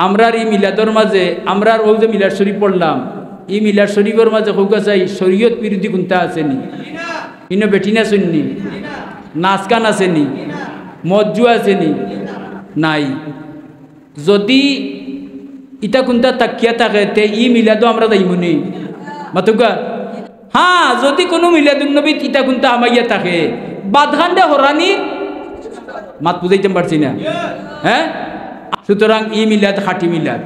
আমরার এই মিলাদর মাঝে আমরার ও যে মিলাদ শরীফ পড়লাম এই মিলাদ শরীফের মাঝে হোক চাই শরীয়ত বিরোধী কোনটা আসেনি ইনো বেটিনা শুননি নাচ গান আসেনি মজ্জু আসেনি নাই যদি ইটা কোনটা তাকিয়া থাকে তে ই মিলাদও আমরা যাইমনি মাতুকা হ্যাঁ যদি কোনো মিলাদুন নবী ইটা কোনটা আমাইয়া থাকে বাদখান্ডে হরানি মাত বুঝাইতে পারছি না হ্যাঁ সুতরাং ই মিলাদ খাঁটি মিলাদ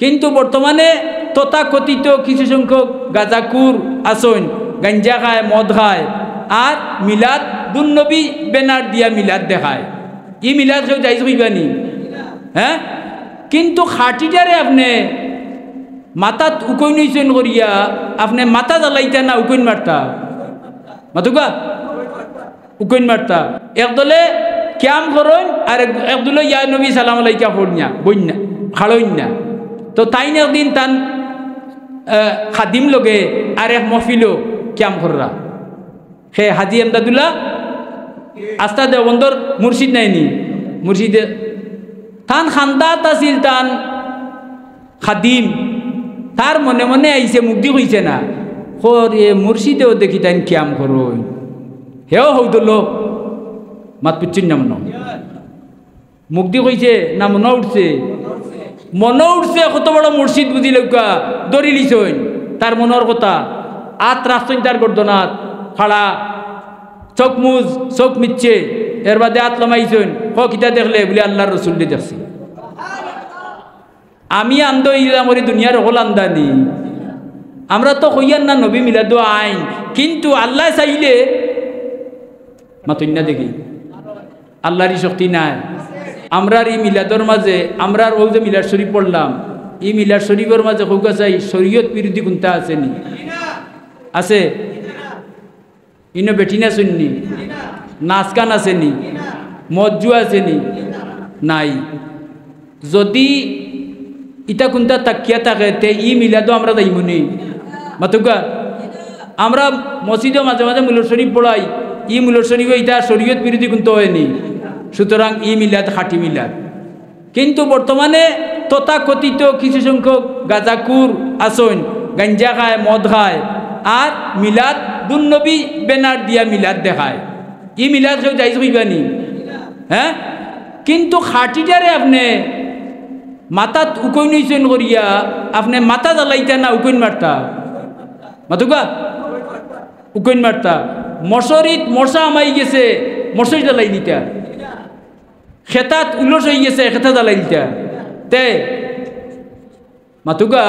কিন্তু বর্তমানে তথাকথিত কিছু সংখ্যক গাঁজাকুর আসন গাঞ্জা খায় মদ খায় আর মিলাদ দুন্নবী বেনার দিয়া মিলাদ দেখায় ই মিলাদ কেউ যাইজ হইবানি হ্যাঁ কিন্তু খাঁটিটারে আপনি মাথাত উকইন হইছেন করিয়া আপনি মাথা জ্বালাইতা না উকইন মারতা মাতুকা উকইন মারতা একদলে ক্যাম করইন আর একদলে ইয়া নবী সালাম আলাইকা পড়না বইনা খাড়ইন না তো তাই না একদিন তান খাদিম লগে আর এক মহফিলও ক্যাম কররা হে হাজি এমদাদুল্লাহ আস্তা দেওবন্দর মুর্শিদ নাইনি মুর্শিদে তান খান্দাত আছিল তান খাদিম তার মনে মনে আইছে মুক্তি হইছে না এ মুর্শিদেও দেখি তাই ক্যাম করই হেও হৌদল মাত পুচ্ছিন না মনে মুক্তি হইছে না মনে উঠছে কত বড় মুর্শিদ বুঝি লৌকা দড়ি লিছইন তার মনের কথা আত রাখছেন তার গর্দনাথ ফাড়া চোখ মিচ্ছে এর বাদে আত লমাইছেন কিতা দেখলে বলে আল্লাহর রসুল দেখছি আমি আন্দ ইলাম ওই দুনিয়ার হল আন্দানি আমরা তো হইয়ার না নবী মিলাদ আইন কিন্তু আল্লাহ চাইলে মাতন্যা দেখি আল্লাহরই শক্তি নাই আমরার এই মিলাদর মাঝে আমরার ও যে মিলাদ শরীফ পড়লাম এই মিলাদ শরীফের মাঝে হোক চাই শরীয়ত বিরোধী কোনটা আসেনি আছে ইনো বেটিনা শুননি নাচ গান আসেনি মজ্জু আসেনি নাই যদি ইটা কোনটা তাকিয়া থাকে তে ই মিলাদও আমরা যাইমনি মাতুকা আমরা মসজিদও মাঝে মাঝে মিলাদ শরীফ পড়াই ই মিলাদ শরীফে ইটা শরীয়ত বিরোধী কোনটা হয়নি সুতরাং ই মিলাদ খাঁটি মিলাদ কিন্তু বর্তমানে তথাকথিত কিছু সংখ্যক গাঁজাকুর আসন গাঞ্জা খায় মদ খায় আর মিলাদ দুন্নবী বেনার দিয়া মিলাদ দেখায় ই মিলাদ কেউ যাইজ হইবানি হ্যাঁ কিন্তু খাঁটিটারে আপনি মাথাত উকইন হইছেন করিয়া আপনি মাথা জ্বালাইতা না উকইন মারতা মাতুকা উকইন মারতা মশারিত মশা আমাই গেছে মশারি জ্বালাই দিতা খেতাত উলস হয়ে গেছে খেতা জ্বালাই দিতা তে মাতুকা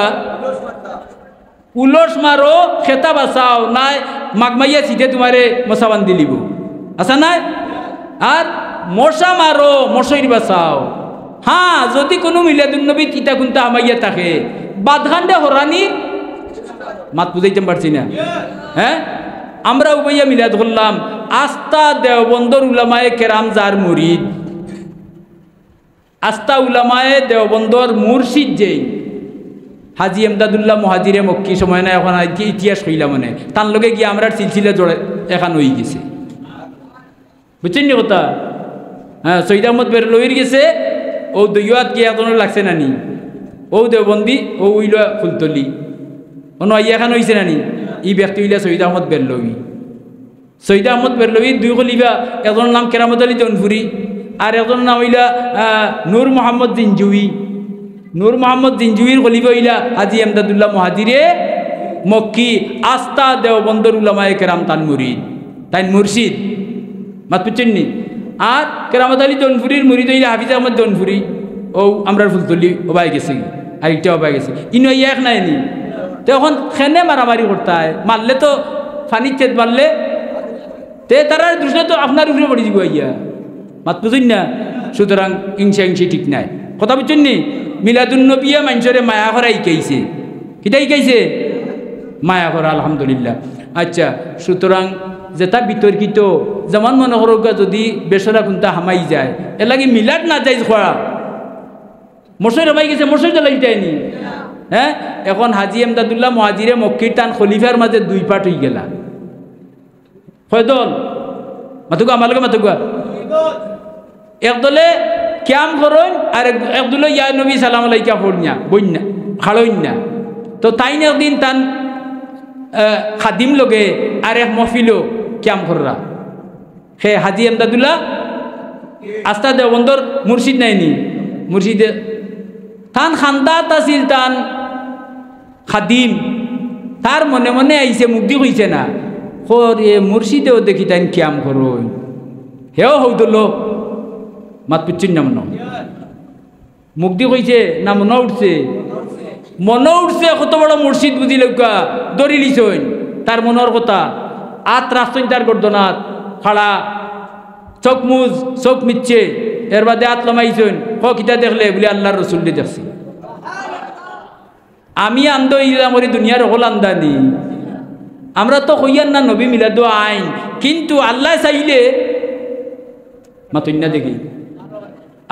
উলস মারো খেতা বাঁচাও নাই মাগমাইয়া সিধে তোমারে মশা বান্ধি লিব আচ্ছা নাই আর মশা মারো মশারি বাঁচাও হ্যাঁ যদি কোনো মিলাদুন্নবী ইটা কোনটা আমাইয়া থাকে বাদখান্ডে হরানি মাত বুঝাইতে পারছি না হ্যাঁ আমরা উবাইয়া মিলাদ করলাম আস্থা দেওবন্দর উলামায়ে কেরাম যার মুরিদ আস্থা উলামায়ে দেওবন্দর মুর্শিদ যেই হাজি এমদাদুল্লাহ মহাজিরে মক্কি সময় না এখন আজকে ইতিহাস হইলা মানে তার লগে গিয়ে আমরা সিলসিলা জোড়ে এখন হয়ে গেছে বুঝছেন নি কথা হ্যাঁ সৈয়দ আহমদ বেরলভির গেছে ও দৈয়াত গিয়ে এখন লাগছে নানি ও দেওবন্দি ও উইলা ফুলতলি অন্য আইয়া এখন হয়েছে নানি ই ব্যক্তি হইলা সৈয়দ আহমদ বেরলভি সৈয়দ আহমদ বেরলভি দুই খলিফা একজনের নাম কেরামত আলী জৌনপুরি আর একজনের নাম হইলা নূর মোহাম্মদ জিনজুই নূর মোহাম্মদ জিনজুইর খলিফা হইলা হাজি এমদাদুল্লাহ মহাজিরে মক্কি আস্থা দেওবন্দর উলামায়ে কেরাম তান মুরিদ তাই মুর্শিদ মাত পুচ্ছেননি আর কেরামত আলী জৌনপুরির মুরিদ হইলা হাফিজ আহমদ জৌনপুরি ও আমরা ফুলতলি ওবাই গেছে আরেকটা ওবাই গেছে ইনো এক নাইনি তখন খেনে মারামারি করতে হয় মারলে তো ফানি চেত মারলে তে তারা দৃশ্য তো আপনার উপরে পড়ে যাব ইয়া মাত বুঝুন না সুতরাং ইংসা ইংসি ঠিক নাই কথা বুঝছেন নি মিলাদুন্নবিয়া মানুষরে মায়া করা ইকাইছে কিটা ইকাইছে মায়া করা আলহামদুলিল্লাহ আচ্ছা সুতরাং যেটা বিতর্কিত যেমন মনে করো যদি বেসরা কোনটা হামাই যায় এর লাগে মিলাদ না যাই খোয়া মশাই রমাই গেছে মশাই জ্বালাই যায়নি হ্যাঁ এখন হাজি এমদাদুল্লাহ মহাজিরে মক্কির টান খলিফার মাঝে দুই পাট হয়ে গেলা কয় দল মাতুকা আমার লগে মাতুকা একদলে ক্যাম করুন আর একদুলো ইয়া নবী সালাম আলাইকা পড়না বইনা খাড়ইন না তো তাই না একদিন তান খাদিম লগে আর এক মফিলো ক্যাম কররা হে হাজি আমদাদুল্লাহ আস্তা দেবন্দর মুর্শিদ নাইনি মুর্শিদে তান খান্দাত আছিল তান খাদিম তার মনে মনে আইছে মুক্তি হইছে না এ মুর্শিদেও দেখি তাই ক্যাম করুন হেও হৌদল মাত পুচ্ছিন না মনে মুক্তি হইছে না মনে উঠছে মনে উঠছে কত বড় মুর্শিদ বুঝি লৌকা দড়ি লিছইন তার মনের কথা আত রাস্তইন তার গর্দনাথ খাড়া চোখ মুজ চোখ মিচ্ছে এর বাদে আত লমাইছইন কিতা দেখলে বলে আল্লাহর রসুল দেখছি আমি আন্দ ইলাম ওই দুনিয়ার হল আন্দানি আমরা তো হইয়ার না নবী মিলাদ আইন কিন্তু আল্লাহ চাইলে মাতন্যা দেখি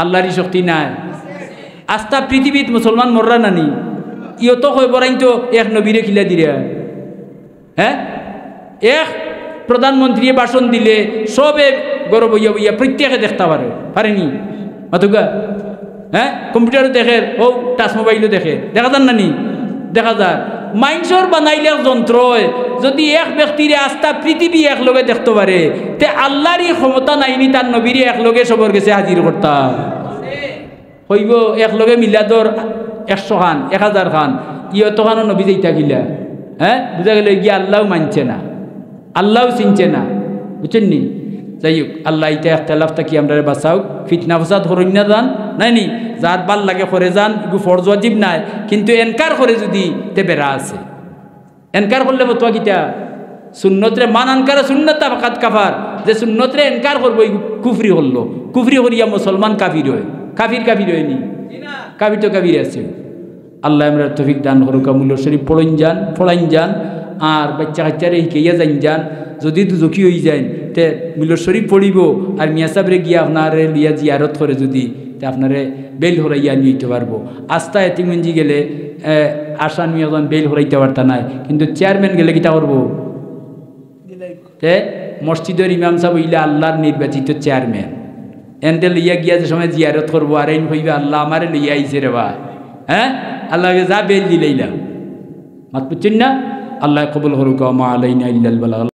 আল্লাহরই শক্তি নাই আস্থা পৃথিবীত মুসলমান মররা নানি ইয়তো কই বরাইন তো এক নবীরে খিলা দিলে হ্যাঁ এক প্রধানমন্ত্রী ভাষণ দিলে সবে গৌরব বইয়া বইয়া প্রত্যেকে দেখতে পারেনি মাতুকা হ্যাঁ কম্পিউটারও দেখে ও টাচ মোবাইলও দেখে দেখা যান নানি দেখা যায় মাইন্সর বানাইলে যন্ত্র যদি এক ব্যক্তিরে আস্থা পৃথিবী একলগে দেখতে পারে তে আল্লাহরই ক্ষমতা নাইনি তার নবীরে একলগে সবর গেছে হাজির করতাম হইব একলগে মিলাদর 100 খান 1000 খান ইয়ত খানো নবী যেইটা গিলা হ্যাঁ বুঝা গেল গিয়ে আল্লাহও মানছে না আল্লাহও চিনছে না বুঝছেন নি যাই হোক আল্লাহ ইটা একতলাফটা কি আমরা বাঁচাও ফিতনা ফসাদ হরণ না যান নাইনি যার ভাল লাগে করে যান এগু ফরজ ওয়াজিব নাই কিন্তু এনকার করে যদি তে বেড়া আছে এনকার করলে বতুয়া কিতা সুন্নতরে মান আনকার সুন্নতা ফাকাত কাফার যে সুন্নতরে এনকার করবো কুফরি হলো কুফরি করিয়া মুসলমান কাফির হয় কাফির হয়নি কাফির তো কাফির আছে আল্লাহ আমরা তৌফিক দান করুক মূল্য শরীফ পড়াইন যান আর বাচ্চা কাচ্চারে শিখাইয়া যান যদি দুজকি হয়ে যায় তে মিলর শরীফ পড়িব আর মিয়া সাহেবরে গিয়া আপনারে লিয়া জিয়ারত করে যদি তে আপনারে বেল হরাইয়া নিতে পারবো আস্থা এতিমগঞ্জি গেলে আসান মিয়াজন বেল হরাইতে পারতা নাই কিন্তু চেয়ারম্যান গেলে কিতা করবো তে মসজিদের ইমাম সাহেব ইলা আল্লাহর নির্বাচিত চেয়ারম্যান এনতে লইয়া গিয়া যে সময় জিয়ারত করবো আর এই হইবে আল্লাহ আমারে লইয়া আইছে রে বা হ্যাঁ আল্লাহকে যা বেল দিলাইলাম মাত বুঝছেন না আল্লাহ কবুল করুক মা আলাইনা ইল্লাল বালাগ।